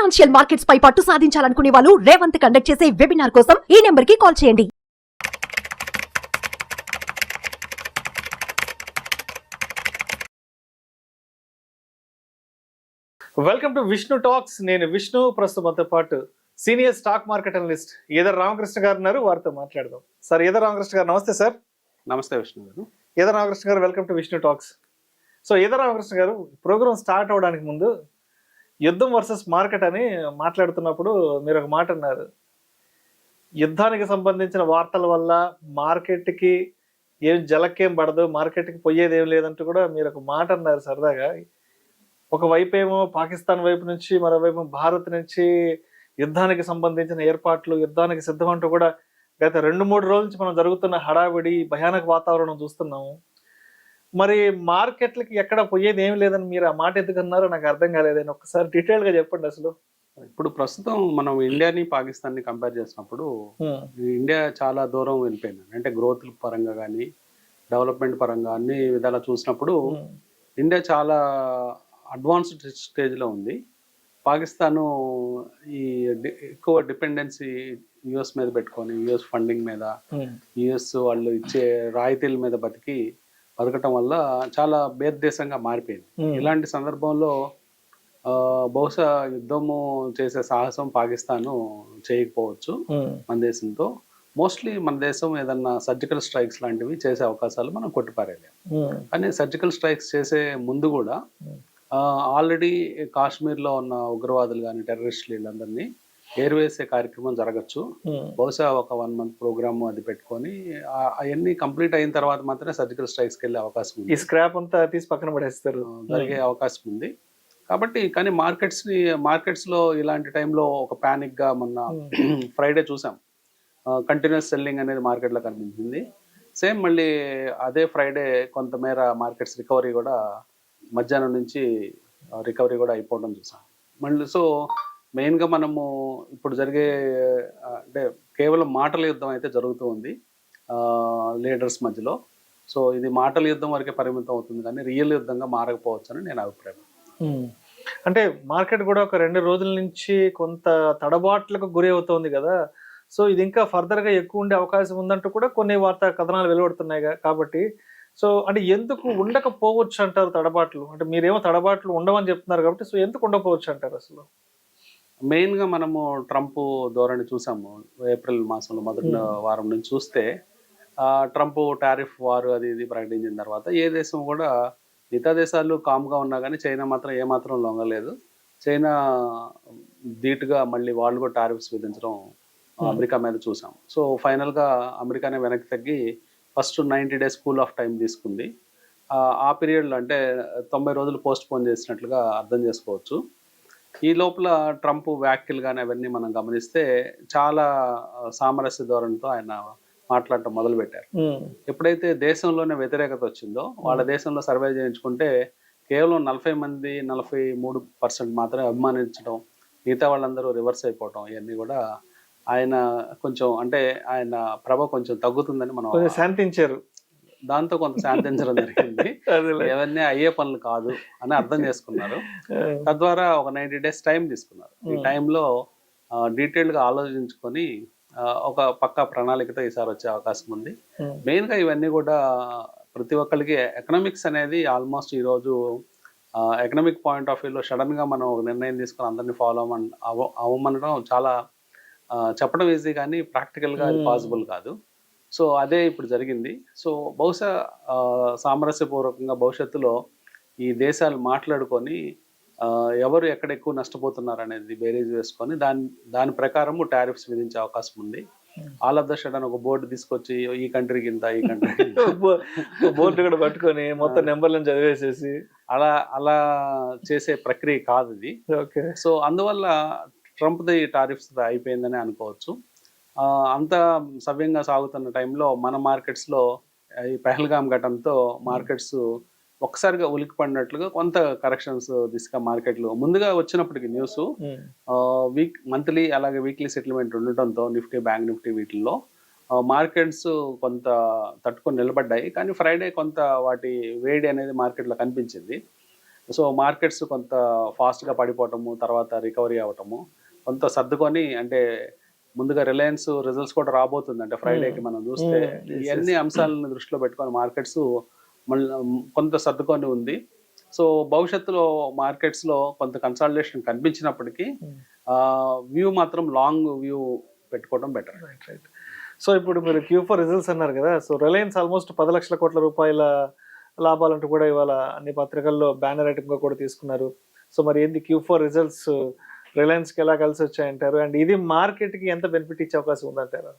Financial markets పై పట్టు సాధించాలనుకునే వాళ్ళు Revanth conduct చేసే వెబినార్ కోసం ఈ నెంబర్ కి కాల్ చేయండి. Welcome to Vishnu talks. నేను విష్ణు. ప్రస్తుతంతో పాటు senior stock market analyst either Ramakrishna గారు ఉన్నారు. వారితో మాట్లాడదాం. సార్ ఈదర్ రామకృష్ణ గారు నమస్తే. సార్ నమస్తే విష్ణు గారు. ఈదర్ రామకృష్ణ గారు welcome to Vishnu talks. So either Ramakrishna గారు, ప్రోగ్రామ్ స్టార్ట్ అవడానికి ముందు యుద్ధం వర్సెస్ మార్కెట్ అని మాట్లాడుతున్నప్పుడు మీరు ఒక మాట అన్నారు. యుద్ధానికి సంబంధించిన వార్తల వల్ల మార్కెట్కి ఏం జలక్కేం పడదు, మార్కెట్కి పోయేది ఏం లేదంటూ కూడా మీరు ఒక మాట అన్నారు సరదాగా. ఒకవైపు ఏమో పాకిస్తాన్ వైపు నుంచి, మరోవైపు భారత్ నుంచి యుద్ధానికి సంబంధించిన ఏర్పాట్లు, యుద్ధానికి సిద్ధం అంటూ కూడా గత 2-3 రోజుల నుంచి మనం జరుగుతున్న హడావిడి, భయానక వాతావరణం చూస్తున్నాము. మరి మార్కెట్లకి ఎక్కడ పోయేది ఏం లేదని మీరు ఆ మాట ఎందుకన్నారో నాకు అర్థం కాలేదని ఒకసారి డీటెయిల్గా చెప్పండి. అసలు ఇప్పుడు ప్రస్తుతం మనం ఇండియాని పాకిస్తాన్ని కంపేర్ చేసినప్పుడు ఇండియా చాలా దూరం వెళ్ళిపోయింది. అంటే గ్రోత్ పరంగా కానీ, డెవలప్మెంట్ పరంగా అన్ని విధాలా చూసినప్పుడు ఇండియా చాలా అడ్వాన్స్డ్ స్టేజ్లో ఉంది. పాకిస్తాను ఈ ఎక్కువ డిపెండెన్సీ యుఎస్ మీద పెట్టుకొని, యుఎస్ ఫండింగ్ మీద, యుఎస్ వాళ్ళు ఇచ్చే రాయితీల మీద బతకటం వల్ల చాలా దేశంగా మారిపోయింది. ఇలాంటి సందర్భంలో బహుశా యుద్ధము చేసే సాహసం పాకిస్తాను చేయకపోవచ్చు మన దేశంతో. మోస్ట్లీ మన దేశం ఏదన్నా సర్జికల్ స్ట్రైక్స్ లాంటివి చేసే అవకాశాలు మనం కొట్టిపారేయాలి. కానీ సర్జికల్ స్ట్రైక్స్ చేసే ముందు కూడా ఆల్రెడీ కాశ్మీర్లో ఉన్న ఉగ్రవాదులు కానీ, టెర్రరిస్టులు వీళ్ళందరినీ ఏర్వేసే కార్యక్రమం జరగచ్చు. బహుశా ఒక 1 month ప్రోగ్రామ్ అది పెట్టుకొని అవన్నీ కంప్లీట్ అయిన తర్వాత మాత్రమే సర్జికల్ స్ట్రైక్స్కి వెళ్ళే అవకాశం ఉంది. ఈ స్క్రాప్ అంతా తీసి పక్కన పడేస్తారు, జరిగే అవకాశం ఉంది. కాబట్టి కానీ మార్కెట్స్లో ఇలాంటి టైంలో ఒక ప్యానిక్గా మొన్న ఫ్రైడే చూసాం. కంటిన్యూస్ సెల్లింగ్ అనేది మార్కెట్లో కనిపించింది. సేమ్ మళ్ళీ అదే ఫ్రైడే కొంతమేర మార్కెట్స్ రికవరీ కూడా మధ్యాహ్నం నుంచి రికవరీ కూడా అయిపోవడం చూసాం మళ్ళీ. సో మెయిన్గా మనము ఇప్పుడు జరిగే అంటే కేవలం మాటల యుద్ధం అయితే జరుగుతూ ఉంది లీడర్స్ మధ్యలో. సో ఇది మాటల యుద్ధం వరకే పరిమితం అవుతుంది కానీ రియల్ యుద్ధంగా మారకపోవచ్చు అని నేను అభిప్రాయం. అంటే మార్కెట్ కూడా ఒక 2 రోజుల నుంచి కొంత తడబాట్లకు గురి అవుతోంది కదా. సో ఇది ఇంకా ఫర్దర్గా ఎక్కువ ఉండే అవకాశం ఉందంటూ కూడా కొన్ని వార్తా కథనాలు వెలువడుతున్నాయి కాబట్టి, సో అంటే ఎందుకు ఉండకపోవచ్చు అంటారు తడబాట్లు? అంటే మీరేమో తడబాట్లు ఉండవని చెప్తున్నారు కాబట్టి, సో ఎందుకు ఉండకపోవచ్చు అంటారు అసలు? మెయిన్గా మనము ట్రంప్ ధోరణి చూసాము. ఏప్రిల్ మాసంలో మొదటి వారం నుంచి చూస్తే ట్రంప్ టారిఫ్ వారు అది ఇది ప్రకటించిన తర్వాత ఏ దేశం కూడా, మిగతా దేశాలు కామ్గా ఉన్నా కానీ చైనా మాత్రం ఏమాత్రం లొంగలేదు. చైనా ధీటుగా మళ్ళీ వాళ్ళు కూడా టారిఫ్స్ విధించడం అమెరికా మీద చూసాం. సో ఫైనల్గా అమెరికానే వెనక్కి తగ్గి first 90 days cool of time తీసుకుంది. ఆ పీరియడ్లో అంటే 90 రోజులు పోస్ట్ పోన్ చేసినట్లుగా అర్థం చేసుకోవచ్చు. ఈ లోపల ట్రంప్ వ్యాఖ్యలు కానీ అవన్నీ మనం గమనిస్తే చాలా సామరస్య ధోరణితో ఆయన మాట్లాడటం మొదలుపెట్టారు. ఎప్పుడైతే దేశంలోనే వ్యతిరేకత వచ్చిందో, వాళ్ళ దేశంలో సర్వే చేయించుకుంటే కేవలం 43% మాత్రమే అభిమానించడం, మిగతా వాళ్ళందరూ రివర్స్ అయిపోవటం, ఇవన్నీ కూడా ఆయన కొంచెం అంటే ఆయన ప్రభ కొంచెం తగ్గుతుందని మనం శాంతించారు. దాంతో కొంత శాంతించడం జరిగింది. ఇవన్నీ అయ్యే పనులు కాదు అని అర్థం చేసుకున్నారు. తద్వారా ఒక 90 days టైం తీసుకున్నారు. ఈ టైంలో డీటెయిల్డ్గా ఆలోచించుకొని ఒక పక్కా ప్రణాళికతో ఈసారి వచ్చే అవకాశం ఉంది. మెయిన్గా ఇవన్నీ కూడా ప్రతి ఒక్కరికి ఎకనామిక్స్ అనేది ఆల్మోస్ట్ ఈరోజు ఎకనామిక్ పాయింట్ ఆఫ్ వ్యూలో సడన్గా మనం ఒక నిర్ణయం తీసుకొని అందరినీ ఫాలో అవ్వమనడం చాలా చెప్పడం ఈజీ కానీ ప్రాక్టికల్గా అది పాసిబుల్ కాదు. సో అదే ఇప్పుడు జరిగింది. సో బహుశా సామరస్యపూర్వకంగా భవిష్యత్తులో ఈ దేశాలు మాట్లాడుకొని ఎవరు ఎక్కడ ఎక్కువ నష్టపోతున్నారు అనేది బేరీజ్ వేసుకొని దాని ప్రకారము టారిఫ్స్ విధించే అవకాశం ఉంది. ఆల్ ఆఫ్ ద సడన్ ఒక బోర్డు తీసుకొచ్చి ఈ కంట్రీకి ఇంత, ఈ కంట్రీకి బోర్డు కూడా పట్టుకొని మొత్తం నెంబర్లను చదివేసేసి అలా చేసే ప్రక్రియ కాదు ఇది. సో అందువల్ల ట్రంప్ది టారిఫ్స్ అయిపోయిందని అనుకోవచ్చు. అంత సవ్యంగా సాగుతున్న టైంలో మన మార్కెట్స్లో ఈ పెహల్గాం ఘటనతో మార్కెట్స్ ఒక్కసారిగా ఉలికి పడినట్లుగా కొంత కరెక్షన్స్ దిశగా మార్కెట్లు ముందుగా వచ్చినప్పటికీ న్యూస్ మంత్లీ అలాగే వీక్లీ సెటిల్మెంట్ ఉండటంతో నిఫ్టీ, బ్యాంక్ నిఫ్టీ వీటిల్లో మార్కెట్స్ కొంత తట్టుకొని నిలబడ్డాయి. కానీ ఫ్రైడే కొంత వాటి వేడి అనేది మార్కెట్లో కనిపించింది. సో మార్కెట్స్ కొంత ఫాస్ట్గా పడిపోవటము, తర్వాత రికవరీ అవ్వటము, కొంత సర్దుకొని అంటే ముందుగా రిలయన్స్ రిజల్ట్స్ కూడా రాబోతుంది. అంటే ఫ్రైడేకి మనం చూస్తే ఇవన్నీ అంశాలను దృష్టిలో పెట్టుకొని మార్కెట్స్ మళ్ళీ కొంత సర్దుకొని ఉంది. సో భవిష్యత్తులో మార్కెట్స్లో కొంత కన్సాలిడేషన్ కనిపించినప్పటికీ వ్యూ మాత్రం లాంగ్ వ్యూ పెట్టుకోవడం బెటర్. రైట్. సో ఇప్పుడు మీరు Q4 రిజల్ట్స్ అన్నారు కదా, సో రిలయన్స్ ఆల్మోస్ట్ 10 లక్షల కోట్ల రూపాయల లాభాలంటూ కూడా ఇవాళ అన్ని పత్రికల్లో బ్యానర్ ఐటమ్గా కూడా తీసుకున్నారు. సో మరి ఏంది Q4 రిజల్ట్స్ రిలయన్స్కి ఎలా కలిసి వచ్చాయంటారు, అండ్ ఇది మార్కెట్కి ఎంత బెనిఫిట్ ఇచ్చే అవకాశం ఉందంటారు?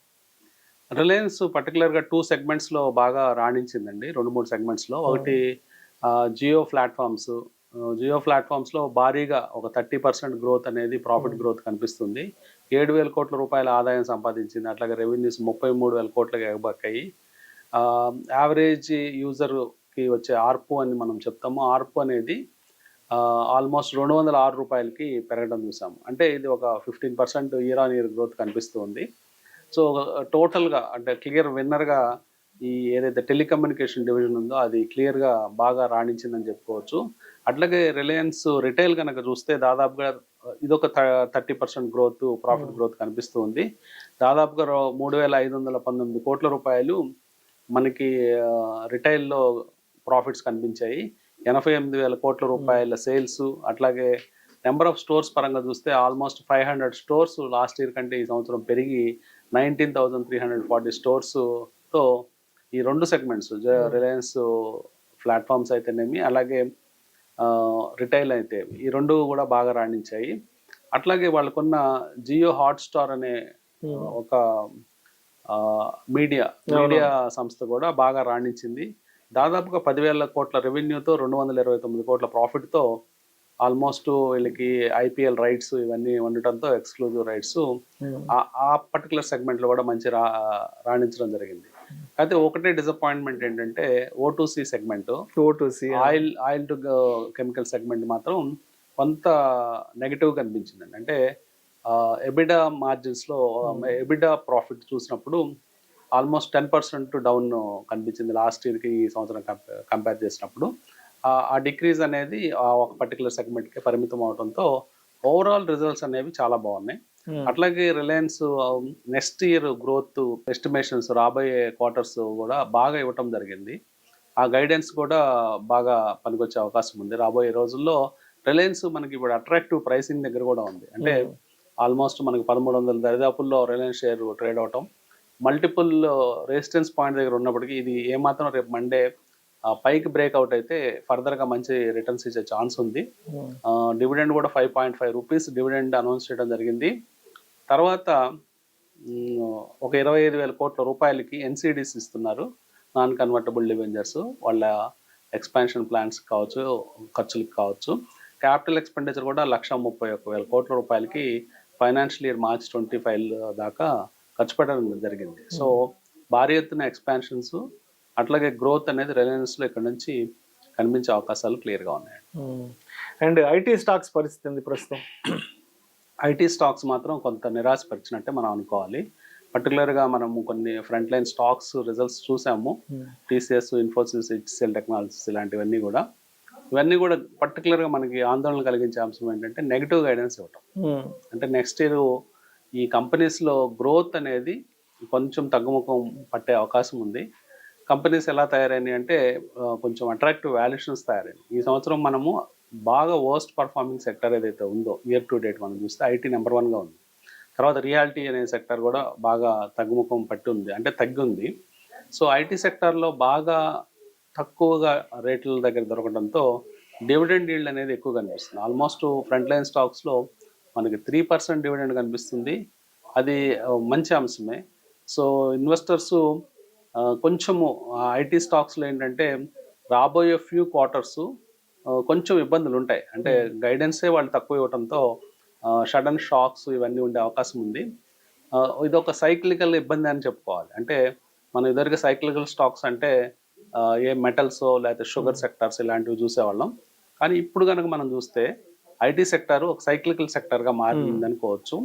రిలయన్స్ పర్టికులర్గా 2 సెగ్మెంట్స్లో బాగా రాణించిందండి, 2-3 సెగ్మెంట్స్లో. ఒకటి జియో ప్లాట్ఫామ్స్. జియో ప్లాట్ఫామ్స్లో భారీగా ఒక 30% గ్రోత్ అనేది, ప్రాఫిట్ గ్రోత్ కనిపిస్తుంది. 7,000 కోట్ల రూపాయల ఆదాయం సంపాదించింది. అట్లాగే రెవెన్యూస్ 33,000 కోట్లకి ఎగబాకాయి. యావరేజ్ యూజర్కి వచ్చే ఆర్పు అని మనం చెప్తాము. ఆర్పు అనేది ఆల్మోస్ట్ 206 రూపాయలకి పెరగడం చూసాము. అంటే ఇది ఒక 15% ఇయర్ ఆన్ ఇయర్ గ్రోత్ కనిపిస్తుంది. సో టోటల్గా అంటే క్లియర్ విన్నర్గా ఈ ఏదైతే టెలికమ్యూనికేషన్ డివిజన్ ఉందో అది క్లియర్గా బాగా రాణించిందని చెప్పుకోవచ్చు. అట్లాగే రిలయన్స్ రిటైల్ కనుక చూస్తే దాదాపుగా ఇదొక 30% గ్రోత్, ప్రాఫిట్ గ్రోత్ కనిపిస్తుంది. దాదాపుగా 3,519 కోట్ల రూపాయలు మనకి రిటైల్లో ప్రాఫిట్స్ కనిపించాయి. 88,000 కోట్ల రూపాయల సేల్స్. అట్లాగే నెంబర్ ఆఫ్ స్టోర్స్ పరంగా చూస్తే ఆల్మోస్ట్ 500 స్టోర్స్ లాస్ట్ ఇయర్ కంటే ఈ సంవత్సరం పెరిగి 19,340 స్టోర్స్తో ఈ 2 సెగ్మెంట్స్ రిలయన్స్ ప్లాట్ఫామ్స్ అయితేనేమి, అలాగే రిటైల్ అయితే ఈ 2 కూడా బాగా రాణించాయి. అట్లాగే వాళ్ళకున్న జియో హాట్స్టార్ అనే ఒక మీడియా సంస్థ కూడా బాగా రాణించింది. దాదాపుగా 10,000 కోట్ల రెవెన్యూతో 229 కోట్ల ప్రాఫిట్తో ఆల్మోస్ట్ వీళ్ళకి ఐపీఎల్ రైట్స్ ఇవన్నీ ఉండటంతో, ఎక్స్క్లూజివ్ రైట్స్ ఆ పర్టికులర్ సెగ్మెంట్లో కూడా మంచి రాణించడం జరిగింది. అయితే ఒకటే డిసప్పాయింట్మెంట్ ఏంటంటే O2C segment, oil to chemical segment మాత్రం కొంత నెగిటివ్ కనిపించిందండి. అంటే ఎబిడా మార్జిన్స్లో ఎబిడా ప్రాఫిట్ చూసినప్పుడు ఆల్మోస్ట్ 10% డౌన్ కనిపించింది లాస్ట్ ఇయర్కి ఈ సంవత్సరం కంపేర్ చేసినప్పుడు. ఆ డిక్రీజ్ అనేది ఆ ఒక పర్టికులర్ సెగ్మెంట్కి పరిమితం అవడంతో ఓవరాల్ రిజల్ట్స్ అనేవి చాలా బాగున్నాయి. అట్లాగే Reliance next year growth estimations రాబోయే క్వార్టర్స్ కూడా బాగా ఇవ్వటం జరిగింది. ఆ గైడెన్స్ కూడా బాగా పనికొచ్చే అవకాశం ఉంది. రాబోయే రోజుల్లో రిలయన్స్ మనకి ఇప్పుడు అట్రాక్టివ్ ప్రైసింగ్ దగ్గర కూడా ఉంది. అంటే ఆల్మోస్ట్ మనకి 1,300 దరిదాపుల్లో రిలయన్స్ షేర్ ట్రేడ్ అవటం, మల్టిపుల్ రెసిస్టెన్స్ పాయింట్ దగ్గర ఉన్నప్పటికీ ఇది ఏమాత్రం రేపు మండే పైకి బ్రేక్అవుట్ అయితే ఫర్దర్గా మంచి రిటర్న్స్ ఇచ్చే ఛాన్స్ ఉంది. డివిడెండ్ కూడా 5.5 రూపీస్ డివిడెండ్ అనౌన్స్ చేయడం జరిగింది. తర్వాత ఒక 25,000 కోట్ల రూపాయలకి NCDs ఇస్తున్నారు, నాన్ కన్వర్టబుల్ డిబెంచర్స్. వాళ్ళ ఎక్స్పాన్షన్ ప్లాన్స్ కావచ్చు, ఖర్చులకు కావచ్చు. క్యాపిటల్ ఎక్స్పెండిచర్ కూడా 131,000 కోట్ల రూపాయలకి ఫైనాన్షియల్ ఇయర్ మార్చ్ 25 దాకా ఖర్చు పెట్టడం జరిగింది. సో భారీ ఎత్తున ఎక్స్పాన్షన్స్ అట్లాగే గ్రోత్ అనేది రిలయన్స్లో ఇక్కడ నుంచి కనిపించే అవకాశాలు క్లియర్గా ఉన్నాయి. అండ్ ఐటీ స్టాక్స్ పరిస్థితి ఉంది ప్రస్తుతం? ఐటీ స్టాక్స్ మాత్రం కొంత నిరాశపరిచినట్టే మనం అనుకోవాలి. పర్టికులర్గా మనము కొన్ని ఫ్రంట్ లైన్ స్టాక్స్ రిజల్ట్స్ చూసాము. TCS, ఇన్ఫోసిస్, HCL టెక్నాలజీస్ ఇలాంటివన్నీ కూడా. ఇవన్నీ కూడా పర్టికులర్గా మనకి ఆందోళన కలిగించే అంశం ఏంటంటే నెగిటివ్ గైడెన్స్ ఇవ్వటం. అంటే నెక్స్ట్ ఇయర్ ఈ కంపెనీస్లో గ్రోత్ అనేది కొంచెం తగ్గుముఖం పట్టే అవకాశం ఉంది. కంపెనీస్ ఎలా తయారైనాయి అంటే కొంచెం అట్రాక్టివ్ వాల్యుయేషన్స్ తయారైనాయి. ఈ సంవత్సరం మనము బాగా వర్స్ట్ పర్ఫార్మింగ్ సెక్టర్ ఏదైతే ఉందో ఇయర్ టు డేట్ మనం చూస్తే ఐటీ నెంబర్ 1గా ఉంది. తర్వాత రియాలిటీ అనే సెక్టర్ కూడా బాగా తగ్గుముఖం పట్టి ఉంది, అంటే తగ్గింది. సో ఐటీ సెక్టార్లో బాగా తక్కువగా రేట్ల దగ్గర దొరకడంతో డివిడెండ్ ఈల్డ్ అనేది ఎక్కువ కనిపిస్తుంది. ఆల్మోస్ట్ ఫ్రంట్ లైన్ స్టాక్స్లో మనకి 3% డివిడెండ్ కనిపిస్తుంది. అది మంచి అంశమే. సో ఇన్వెస్టర్స్ కొంచెము ఐటీ స్టాక్స్లో ఏంటంటే రాబోయే ఫ్యూ క్వార్టర్స్ కొంచెం ఇబ్బందులు ఉంటాయి. అంటే గైడెన్సే వాళ్ళు తక్కువ ఇవ్వడంతో సడన్ షాక్స్ ఇవన్నీ ఉండే అవకాశం ఉంది. ఇదొక సైక్లికల్ ఇబ్బంది అని చెప్పుకోవాలి. అంటే మనం ఇద్దరికి సైక్లికల్ స్టాక్స్ అంటే ఏ మెటల్స్ లేకపోతే షుగర్ సెక్టార్స్ ఇలాంటివి చూసేవాళ్ళం. కానీ ఇప్పుడు కనుక మనం చూస్తే ఐటీ సెక్టార్ ఒక సైక్లికల్ సెక్టార్గా మారింది అనుకోవచ్చు.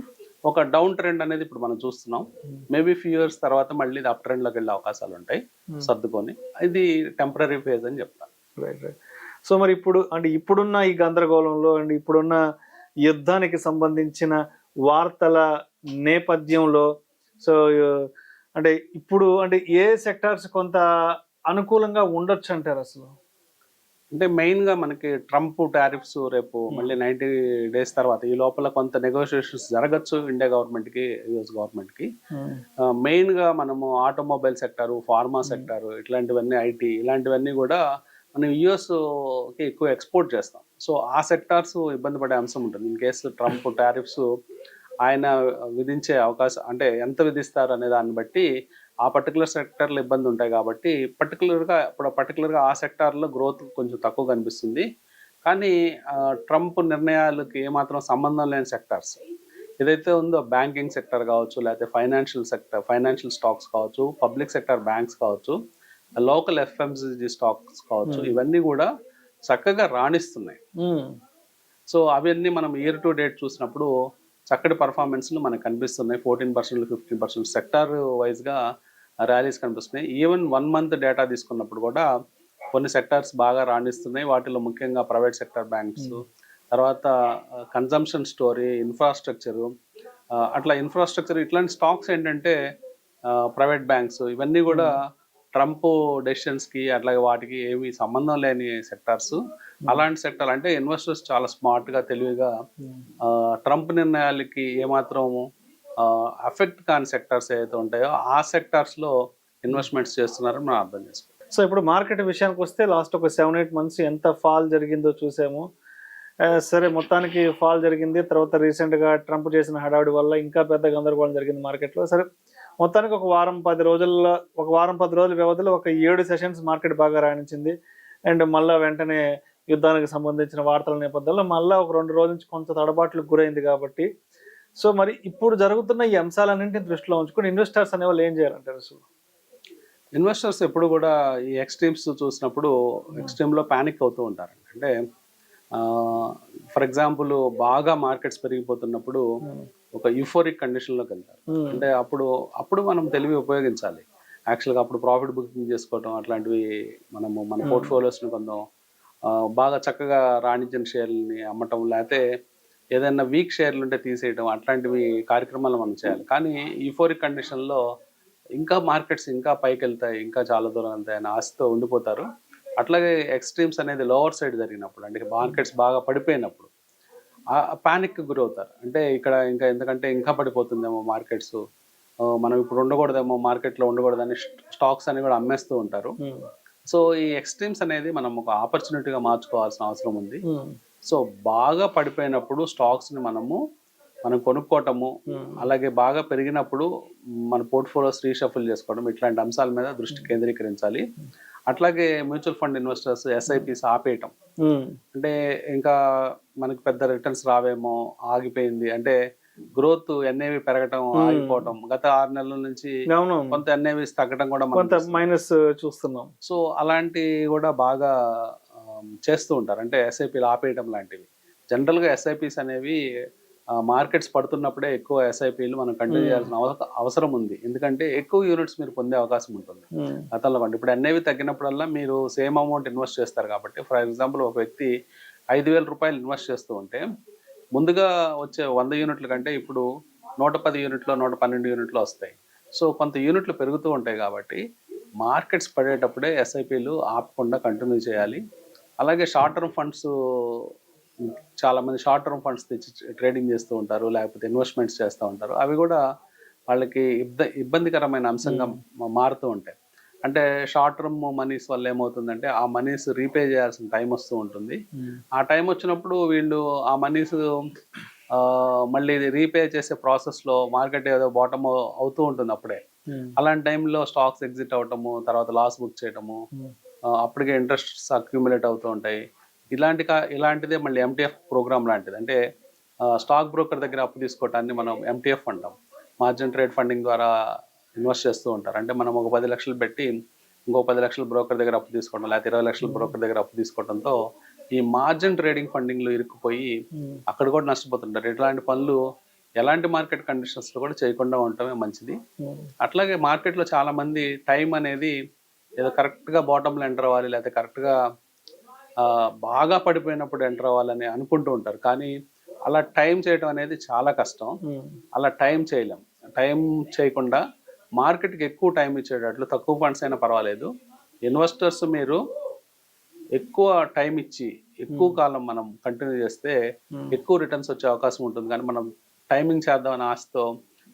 ఒక డౌన్ ట్రెండ్ అనేది ఇప్పుడు మనం చూస్తున్నాం. మేబీ ఫ్యూ ఇయర్స్ తర్వాత మళ్ళీ ఇది అప్ ట్రెండ్లోకి వెళ్ళే అవకాశాలు ఉంటాయి సర్దుకొని. ఇది టెంపరీ ఫేజ్ అని చెప్తాను. రైట్. సో మరి ఇప్పుడు అంటే ఇప్పుడున్న ఈ గందరగోళంలో అండ్ ఇప్పుడున్న యుద్ధానికి సంబంధించిన వార్తల నేపథ్యంలో సో అంటే ఇప్పుడు అంటే ఏ సెక్టార్స్ కొంత అనుకూలంగా ఉండొచ్చు అంటారు అసలు? అంటే మెయిన్ గా మనకి ట్రంప్ టారిఫ్స్ రేపు మళ్ళీ 90 days తర్వాత ఈ లోపల కొంత నెగోషియేషన్స్ జరగచ్చు ఇండియా గవర్నమెంట్ కి, యుఎస్ గవర్నమెంట్ కి. మెయిన్ గా మనము ఆటోమొబైల్ సెక్టారు, ఫార్మా సెక్టారు, ఇట్లాంటివన్నీ ఐటీ ఇలాంటివన్నీ కూడా మనం యుఎస్ కి ఎక్కువ ఎక్స్పోర్ట్ చేస్తాం. సో ఆ సెక్టార్స్ ఇబ్బంది పడే అంశం ఉంటుంది ఇన్ కేసు ట్రంప్ టారిఫ్స్ ఆయన విధించే అవకాశం, అంటే ఎంత విధిస్తారు అనే దాన్ని బట్టి ఆ పర్టికులర్ సెక్టర్లో ఇబ్బంది ఉంటాయి కాబట్టి పర్టికులర్గా ఆ సెక్టార్లో గ్రోత్ కొంచెం తక్కువ కనిపిస్తుంది. కానీ ట్రంప్ నిర్ణయాలకి ఏమాత్రం సంబంధం లేని సెక్టార్స్ ఏదైతే ఉందో బ్యాంకింగ్ సెక్టర్ కావచ్చు, లేకపోతే ఫైనాన్షియల్ స్టాక్స్ కావచ్చు, పబ్లిక్ సెక్టర్ బ్యాంక్స్ కావచ్చు, లోకల్ ఎఫ్ఎంసీజీ స్టాక్స్ కావచ్చు, ఇవన్నీ కూడా చక్కగా రాణిస్తున్నాయి. సో అవన్నీ మనం ఇయర్ టు డేట్ చూసినప్పుడు చక్కటి పర్ఫార్మెన్స్లు మనకు కనిపిస్తున్నాయి. 14%, 15% సెక్టార్ వైజ్గా ర్యాలీస్ కనిపిస్తున్నాయి. ఈవెన్ 1 month డేటా తీసుకున్నప్పుడు కూడా కొన్ని సెక్టార్స్ బాగా రాణిస్తున్నాయి. వాటిలో ముఖ్యంగా ప్రైవేట్ సెక్టర్ బ్యాంక్స్, తర్వాత కన్జంప్షన్ స్టోరీ, ఇన్ఫ్రాస్ట్రక్చరు, అట్లా ఇన్ఫ్రాస్ట్రక్చర్ ఇట్లాంటి స్టాక్స్ ఏంటంటే ప్రైవేట్ బ్యాంక్స్ ఇవన్నీ కూడా ట్రంప్ డెసిషన్స్కి అట్లాగే వాటికి ఏమీ సంబంధం లేని సెక్టార్స్. అలాంటి సెక్టర్ అంటే ఇన్వెస్టర్స్ చాలా స్మార్ట్గా తెలివిగా ట్రంప్ నిర్ణయాలకి ఏమాత్రం అఫెక్ట్ కాని సెక్టార్స్ ఏవైతే ఉంటాయో ఆ సెక్టార్స్లో ఇన్వెస్ట్మెంట్స్ చేస్తున్నారని మనం అర్థం చేసుకోవాలి. సో ఇప్పుడు మార్కెట్ విషయానికి వస్తే లాస్ట్ ఒక 7-8 months ఎంత ఫాల్ జరిగిందో చూసాము. సరే మొత్తానికి ఫాల్ జరిగింది. తర్వాత రీసెంట్గా ట్రంప్ చేసిన హడావుడి వల్ల ఇంకా పెద్ద గందరగోళం జరిగింది మార్కెట్లో. సరే మొత్తానికి ఒక వారం 10 రోజుల వ్యవధిలో ఒక 7 sessions మార్కెట్ బాగా రాణించింది. అండ్ మళ్ళీ వెంటనే యుద్ధానికి సంబంధించిన వార్తల నేపథ్యంలో మళ్ళీ ఒక 2 రోజుల నుంచి కొంత తడబాట్లకు గురైంది కాబట్టి సో మరి ఇప్పుడు జరుగుతున్న ఈ అంశాలన్నింటినీ దృష్టిలో ఉంచుకొని ఇన్వెస్టర్స్ అనేవాళ్ళు ఏం చేయాలంటారు అసలు? ఇన్వెస్టర్స్ ఎప్పుడు కూడా ఈ ఎక్స్ట్రీమ్స్ చూసినప్పుడు ఎక్స్ట్రీమ్లో ప్యానిక్ అవుతూ ఉంటారు. అంటే ఫర్ ఎగ్జాంపుల్ బాగా మార్కెట్స్ పెరిగిపోతున్నప్పుడు ఒక యూఫోరిక్ కండిషన్లోకి వెళ్తారు. అంటే అప్పుడు మనం తెలివి ఉపయోగించాలి. యాక్చువల్గా అప్పుడు ప్రాఫిట్ బుకింగ్ చేసుకోవటం అట్లాంటివి మన పోర్ట్ఫోలియోస్ని కొంచెం బాగా చక్కగా రాణించిన షేర్లని అమ్మటం, లేకపోతే ఏదైనా వీక్ షేర్లు ఉంటే తీసేయడం, అట్లాంటివి కార్యక్రమాలు మనం చేయాలి. కానీ యూఫోరిక్ కండిషన్లో ఇంకా మార్కెట్స్ ఇంకా పైకి వెళ్తాయి, ఇంకా చాలా దూరం వెళ్తాయి అని ఆశతో ఉండిపోతారు. అట్లాగే ఎక్స్ట్రీమ్స్ అనేది లోవర్ సైడ్ జరిగినప్పుడు, అంటే మార్కెట్స్ బాగా పడిపోయినప్పుడు పానిక్ గురవుతారు. అంటే ఇక్కడ ఎందుకంటే ఇంకా పడిపోతుందేమో మార్కెట్స్, మనం ఇప్పుడు ఉండకూడదేమో మార్కెట్లో ఉండకూడదని స్టాక్స్ అని కూడా అమ్మేస్తూ ఉంటారు. సో ఈ ఎక్స్ట్రీమ్స్ అనేది మనం ఒక ఆపర్చునిటీగా మార్చుకోవాల్సిన అవసరం ఉంది. సో బాగా పడిపోయినప్పుడు స్టాక్స్ని మనం కొనుక్కోవటము, అలాగే బాగా పెరిగినప్పుడు మన పోర్ట్ఫోలియోస్ రీషఫుల్ చేసుకోవడం, ఇట్లాంటి అంశాల మీద దృష్టి కేంద్రీకరించాలి. అట్లాగే మ్యూచువల్ ఫండ్ ఇన్వెస్టర్స్ ఎస్ఐపిస్ ఆపేయటం, అంటే ఇంకా మనకి పెద్ద రిటర్న్స్ రావేమో, ఆగిపోయింది అంటే గ్రోత్ ఎన్ఏవి పెరగటం ఆగిపోవటం, గత 6 నెలల నుంచి కొంత ఎన్ఏవిస్ తగ్గడం కూడా మైనస్ చూస్తున్నాం. సో అలాంటి కూడా బాగా చేస్తూ ఉంటారు, అంటే ఎస్ఐపిలు ఆపేయటం లాంటివి. జనరల్గా ఎస్ఐపిస్ అనేవి మార్కెట్స్ పడుతున్నప్పుడే ఎక్కువ ఎస్ఐపిలు మనం కంటిన్యూ చేయాల్సిన అవసరం ఉంది. ఎందుకంటే ఎక్కువ యూనిట్స్ మీరు పొందే అవకాశం ఉంటుంది గతంలో కంటే. ఇప్పుడు ఎన్ఏవి తగ్గినప్పుడల్లా మీరు సేమ్ అమౌంట్ ఇన్వెస్ట్ చేస్తారు కాబట్టి, ఫర్ ఎగ్జాంపుల్ ఒక వ్యక్తి 5,000 రూపాయలు ఇన్వెస్ట్ చేస్తూ ఉంటే ముందుగా వచ్చే 100 యూనిట్ల కంటే ఇప్పుడు 110 యూనిట్లో 112 యూనిట్లో వస్తాయి. సో కొంత యూనిట్లు పెరుగుతూ ఉంటాయి కాబట్టి మార్కెట్స్ పడేటప్పుడే ఎస్ఐపిలు ఆపకుండా కంటిన్యూ చేయాలి. అలాగే షార్ట్ టర్మ్ ఫండ్స్, చాలామంది షార్ట్ టర్మ్ ఫండ్స్ తెచ్చి ట్రేడింగ్ చేస్తూ ఉంటారు, లేకపోతే ఇన్వెస్ట్మెంట్స్ చేస్తూ ఉంటారు. అవి కూడా వాళ్ళకి ఇబ్బందికరమైన అంశంగా మారుతూ ఉంటాయి. అంటే షార్ట్ టర్మ్ మనీస్ వల్ల ఏమవుతుందంటే ఆ మనీస్ రీపే చేయాల్సిన టైం వస్తూ ఉంటుంది. ఆ టైం వచ్చినప్పుడు వీళ్ళు ఆ మనీస్ మళ్ళీ రీపే చేసే ప్రాసెస్లో మార్కెట్ ఏదో బాటమ్ అవుతూ ఉంటుంది అప్పుడే. అలాంటి టైంలో స్టాక్స్ ఎగ్జిట్ అవటము, తర్వాత లాస్ బుక్ చేయటము, అప్పటికే ఇంట్రెస్ట్స్ అక్యూములేట్ అవుతూ ఉంటాయి. ఇలాంటిదే మళ్ళీ ఎంటీఎఫ్ ప్రోగ్రామ్ లాంటిది. అంటే స్టాక్ బ్రోకర్ దగ్గర అప్పు తీసుకోవటాన్ని మనం ఎంటీఎఫ్ అంటాం. మార్జిన్ ట్రేడ్ ఫండింగ్ ద్వారా ఇన్వెస్ట్ చేస్తూ ఉంటారు. అంటే మనం ఒక 10 లక్షలు పెట్టి ఇంకో 10 లక్షలు బ్రోకర్ దగ్గర అప్పు తీసుకోవడం, లేకపోతే 20 లక్షలు బ్రోకర్ దగ్గర అప్పు తీసుకోవడంతో ఈ మార్జిన్ ట్రేడింగ్ ఫండింగ్లో ఇరుక్కుపోయి అక్కడ కూడా నష్టపోతుంటారు. ఇట్లాంటి పనులు ఎలాంటి మార్కెట్ కండిషన్స్లో కూడా చేయకుండా ఉండటమే మంచిది. అట్లాగే మార్కెట్లో చాలా మంది టైం అనేది ఏదో కరెక్ట్గా బాటంలో ఎంటర్ అవ్వాలి, లేకపోతే కరెక్ట్గా బాగా పడిపోయినప్పుడు ఎంటర్ అవ్వాలని అనుకుంటూ ఉంటారు, కానీ అలా టైం చేయడం అనేది చాలా కష్టం. అలా టైం చేయలేం. టైం చేయకుండా మార్కెట్కి ఎక్కువ టైం ఇచ్చేటట్లు, తక్కువ ఫండ్స్ అయినా పర్వాలేదు, ఇన్వెస్టర్స్ మీరు ఎక్కువ టైం ఇచ్చి ఎక్కువ కాలం మనం కంటిన్యూ చేస్తే ఎక్కువ రిటర్న్స్ వచ్చే అవకాశం ఉంటుంది. కానీ మనం టైమింగ్ చేద్దామని ఆశతో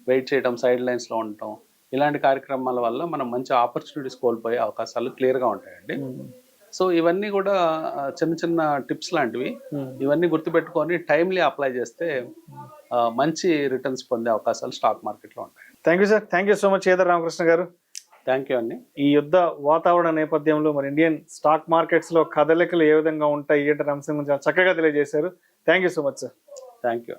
వెయిట్ చేయడం, సైడ్ లైన్స్లో ఉండటం, ఇలాంటి కార్యక్రమాల వల్ల మనం మంచి ఆపర్చునిటీస్ కోల్పోయే అవకాశాలు క్లియర్గా ఉంటాయండి. సో ఇవన్నీ కూడా చిన్న చిన్న టిప్స్ లాంటివి. ఇవన్నీ గుర్తుపెట్టుకొని టైమ్లీ అప్లై చేస్తే మంచి రిటర్న్స్ పొందే అవకాశాలు స్టాక్ మార్కెట్లో ఉంటాయి. Thank you sir. Thank you so much ఏదర్ రామకృష్ణ గారు. థ్యాంక్ యూ అండి. ఈ యుద్ధ వాతావరణ నేపథ్యంలో మరి ఇండియన్ స్టాక్ మార్కెట్స్ లో కదలికలు ఏ విధంగా ఉంటాయి ఏంటనే అంశం గురించి చక్కగా తెలియజేశారు. Thank you so much sir. Thank you.